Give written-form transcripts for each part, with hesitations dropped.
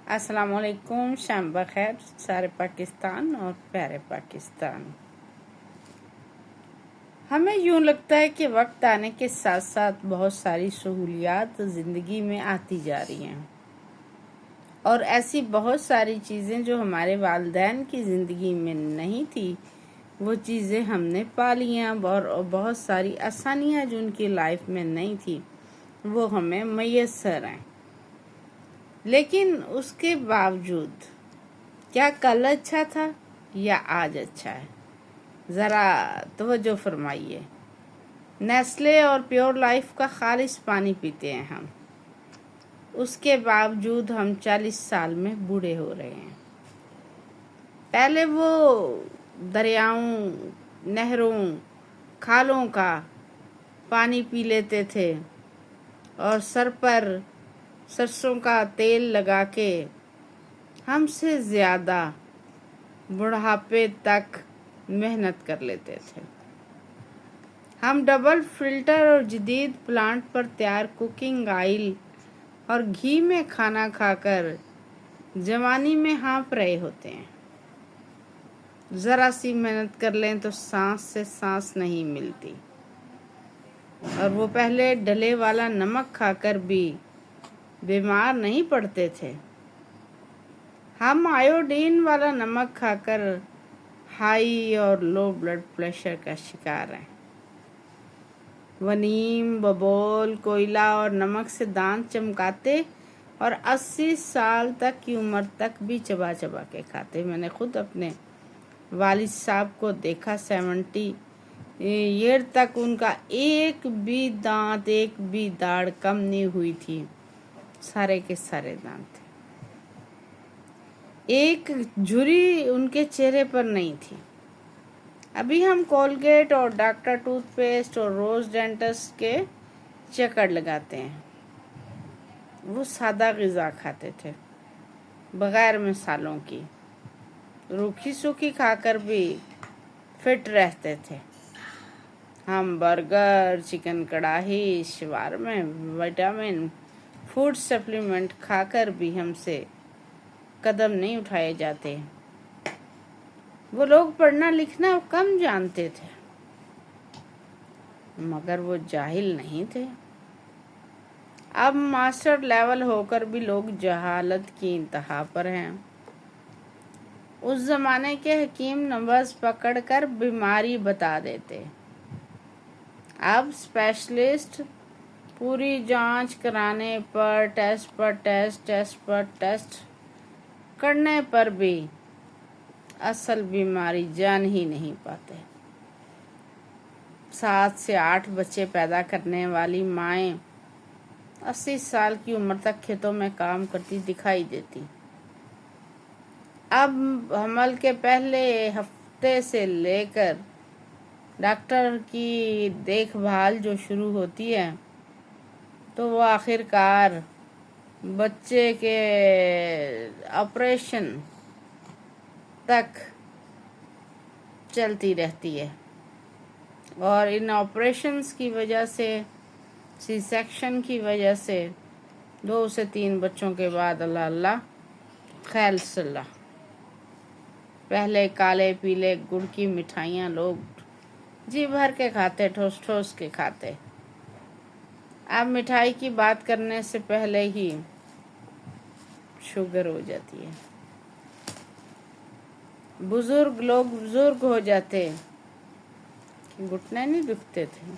السلام علیکم، شام بخیر سارے پاکستان اور پیارے پاکستان۔ ہمیں یوں لگتا ہے کہ وقت آنے کے ساتھ ساتھ بہت ساری سہولیات زندگی میں آتی جا رہی ہیں اور ایسی بہت ساری چیزیں جو ہمارے والدین کی زندگی میں نہیں تھی وہ چیزیں ہم نے پا لی ہیں، اور بہت ساری آسانیاں جو ان کی لائف میں نہیں تھی وہ ہمیں میسر ہیں۔ لیکن اس کے باوجود کیا کل اچھا تھا یا آج اچھا ہے؟ ذرا توجہ فرمائیے۔ نیسلے اور پیور لائف کا خالص پانی پیتے ہیں ہم، اس کے باوجود ہم 40 سال میں بوڑھے ہو رہے ہیں۔ پہلے وہ دریاؤں، نہروں، کھالوں کا پانی پی لیتے تھے اور سر پر سرسوں کا تیل لگا کے ہم سے زیادہ بڑھاپے تک محنت کر لیتے تھے۔ ہم ڈبل فلٹر اور جدید پلانٹ پر تیار کوکنگ آئل اور گھی میں کھانا کھا کر جوانی میں ہانپ رہے ہوتے ہیں۔ ذرا سی محنت کر لیں تو سانس سے سانس نہیں ملتی، اور وہ پہلے ڈلے والا نمک کھا کر بھی بیمار نہیں پڑتے تھے۔ ہم آیوڈین والا نمک کھا کر ہائی اور لو بلڈ پریشر کا شکار ہیں۔ وہ نیم، ببول، کوئلہ اور نمک سے دانت چمکاتے اور 80 سال تک کی عمر تک بھی چبا چبا کے کھاتے۔ میں نے خود اپنے والد صاحب کو دیکھا، 70 ایئر تک ان کا ایک بھی دانت، ایک بھی داڑھ کم نہیں ہوئی تھی، سارے کے سارے دانت تھے، ایک جھری ان کے چہرے پر نہیں تھی۔ ابھی ہم کولگیٹ اور ڈاکٹر ٹوتھ پیسٹ اور روز ڈینٹس کے چکر لگاتے ہیں۔ وہ سادہ غذا کھاتے تھے، بغیر مسالوں کی، روکھی سوکھی کھا کر بھی فٹ رہتے تھے۔ ہم برگر، چکن کڑاہی، شاورما، وٹامن فوڈ سپلیمنٹ کھا کر بھی ہم سے قدم نہیں اٹھائے جاتے۔ وہ لوگ پڑھنا لکھنا کم جانتے تھے، مگر وہ جاہل نہیں تھے۔ اب ماسٹر لیول ہو کر بھی لوگ جہالت کی انتہا پر ہیں۔ اس زمانے کے حکیم نبض پکڑ کر بیماری بتا دیتے، اب اسپیشلسٹ پوری جانچ کرانے پر، ٹیسٹ پر ٹیسٹ، ٹیسٹ پر ٹیسٹ کرنے پر بھی اصل بیماری جان ہی نہیں پاتے۔ 7 سے 8 بچے پیدا کرنے والی مائیں 80 سال کی عمر تک کھیتوں میں کام کرتی دکھائی دیتی۔ اب حمل کے پہلے ہفتے سے لے کر ڈاکٹر کی دیکھ بھال جو شروع ہوتی ہے تو وہ آخر کار بچے کے آپریشن تک چلتی رہتی ہے، اور ان آپریشنز کی وجہ سے، سی سیکشن کی وجہ سے 2 سے 3 بچوں کے بعد اللہ اللہ خیر صلاح، پہلے کالے پیلے گڑ کی مٹھائیاں لوگ جی بھر کے کھاتے، ٹھوس ٹھوس کے کھاتے، اب مٹھائی کی بات کرنے سے پہلے ہی شوگر ہو جاتی ہے۔ بزرگ لوگ بزرگ ہو جاتے، گھٹنے نہیں دکھتے تھے،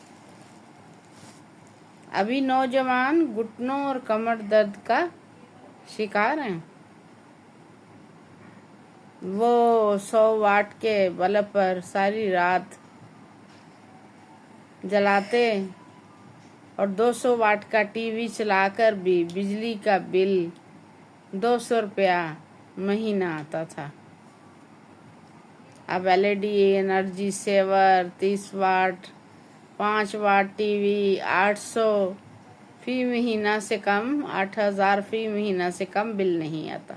ابھی نوجوان گھٹنوں اور کمر درد کا شکار ہیں۔ وہ 100 واٹ کے بلب پر ساری رات جلاتے اور 200 واٹ کا ٹی وی چلا کر بھی بجلی کا بل 200 روپیہ مہینہ آتا تھا۔ اب LED energy saver 30 watt, 5 watt TV 800 فی مہینہ سے کم، 8000 فی مہینہ سے کم بل نہیں آتا۔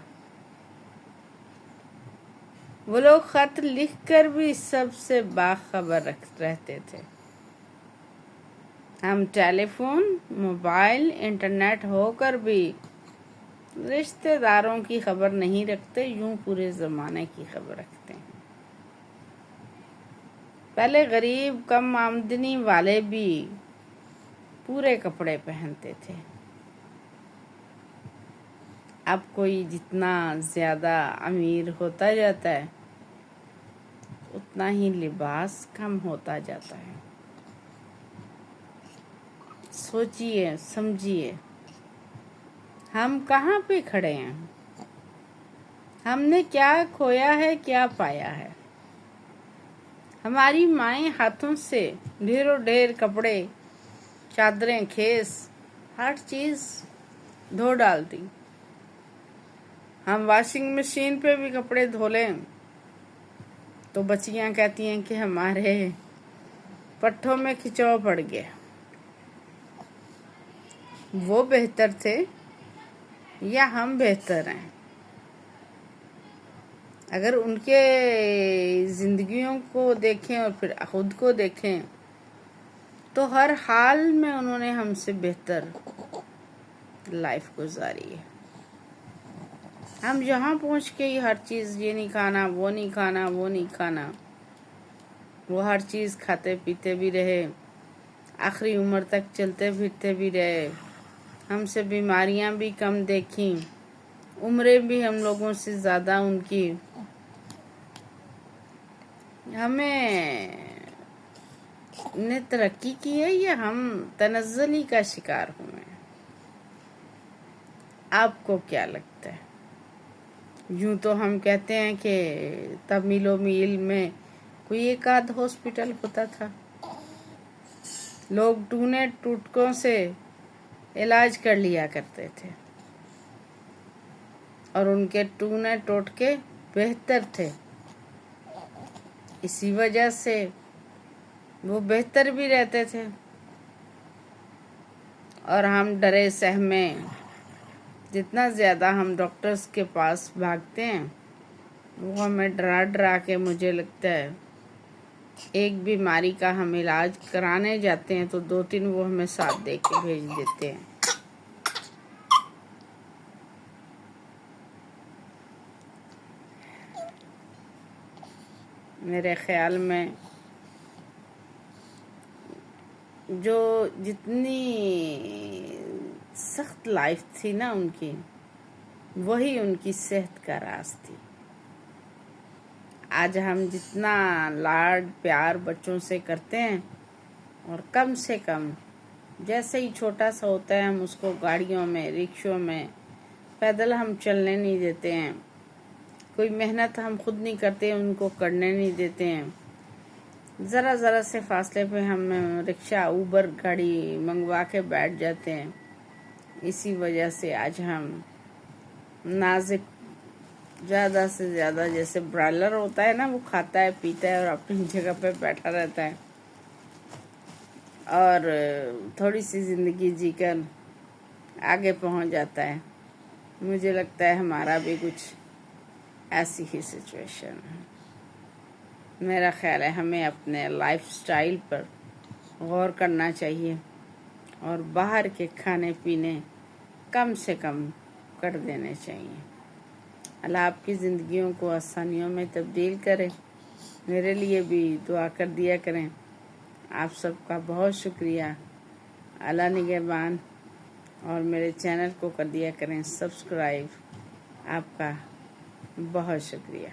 وہ لوگ خط لکھ کر بھی سب سے باخبر رہتے تھے، ہم ٹیلی فون، موبائل، انٹرنیٹ ہو کر بھی رشتے داروں کی خبر نہیں رکھتے، یوں پورے زمانے کی خبر رکھتے ہیں۔ پہلے غریب کم آمدنی والے بھی پورے کپڑے پہنتے تھے، اب کوئی جتنا زیادہ امیر ہوتا جاتا ہے اتنا ہی لباس کم ہوتا جاتا ہے۔ سوچئے سمجھیے ہم کہاں پہ کھڑے ہیں؟ ہم نے کیا کھویا ہے، کیا پایا ہے؟ ہماری مائیں ہاتھوں سے ڈھیروں ڈھیر کپڑے، چادریں، خیس، ہر چیز دھو ڈالتی۔ ہم واشنگ مشین پہ بھی کپڑے دھو لیں تو بچیاں کہتی ہیں کہ ہمارے پٹھوں میں کھچاؤ پڑ گیا۔ وہ بہتر تھے یا ہم بہتر ہیں؟ اگر ان کے زندگیوں کو دیکھیں اور پھر خود کو دیکھیں تو ہر حال میں انہوں نے ہم سے بہتر لائف گزاری ہے۔ ہم یہاں پہنچ کے ہی ہر چیز، یہ نہیں کھانا، وہ نہیں کھانا، وہ نہیں کھانا، وہ ہر چیز کھاتے پیتے بھی رہے، آخری عمر تک چلتے پھرتے بھی رہے، ہم سے بیماریاں بھی کم دیکھیں، عمریں بھی ہم لوگوں سے زیادہ ان کی۔ ہمیں نے ترقی کی ہے یا ہم تنزلی کا شکار ہوئے ہیں؟ آپ کو کیا لگتا ہے؟ یوں تو ہم کہتے ہیں کہ تب میلوں میل میں کوئی ایک آدھ ہاسپٹل ہوتا تھا، لوگ ٹونے ٹوٹکوں سے علاج کر لیا کرتے تھے اور ان کے ٹونے ٹوٹکے بہتر تھے، اسی وجہ سے وہ بہتر بھی رہتے تھے، اور ہم ڈرے سہمے جتنا زیادہ ہم ڈاکٹرز کے پاس بھاگتے ہیں وہ ہمیں ڈرا ڈرا کے، مجھے لگتا ہے ایک بیماری کا ہم علاج کرانے جاتے ہیں تو 2-3 وہ ہمیں ساتھ دے کے بھیج دیتے ہیں۔ میرے خیال میں جو جتنی سخت لائف تھی نا ان کی، وہی ان کی صحت کا راز تھی۔ آج ہم جتنا لاڈ پیار بچوں سے کرتے ہیں اور کم سے کم جیسے ہی چھوٹا سا ہوتا ہے ہم اس کو گاڑیوں میں، رکشوں میں، پیدل ہم چلنے نہیں دیتے ہیں، کوئی محنت ہم خود نہیں کرتے ان کو کرنے نہیں دیتے ہیں، ذرا ذرا سے فاصلے پہ ہم رکشہ اوبر گاڑی منگوا کے بیٹھ جاتے ہیں۔ اسی وجہ سے آج ہم نازک زیادہ سے زیادہ، جیسے برائلر ہوتا ہے نا، وہ کھاتا ہے پیتا ہے اور اپنی جگہ پہ بیٹھا رہتا ہے اور تھوڑی سی زندگی جی کر آگے پہنچ جاتا ہے۔ مجھے لگتا ہے ہمارا بھی کچھ ایسی ہی سچویشن ہے۔ میرا خیال ہے ہمیں اپنے لائف سٹائل پر غور کرنا چاہیے اور باہر کے کھانے پینے کم سے کم کر دینے چاہیے۔ اللہ آپ کی زندگیوں کو آسانیوں میں تبدیل کرے۔ میرے لیے بھی دعا کر دیا کریں۔ آپ سب کا بہت شکریہ۔ اللہ نگہبان، اور میرے چینل کو کر دیا کریں سبسکرائب۔ آپ کا بہت شکریہ۔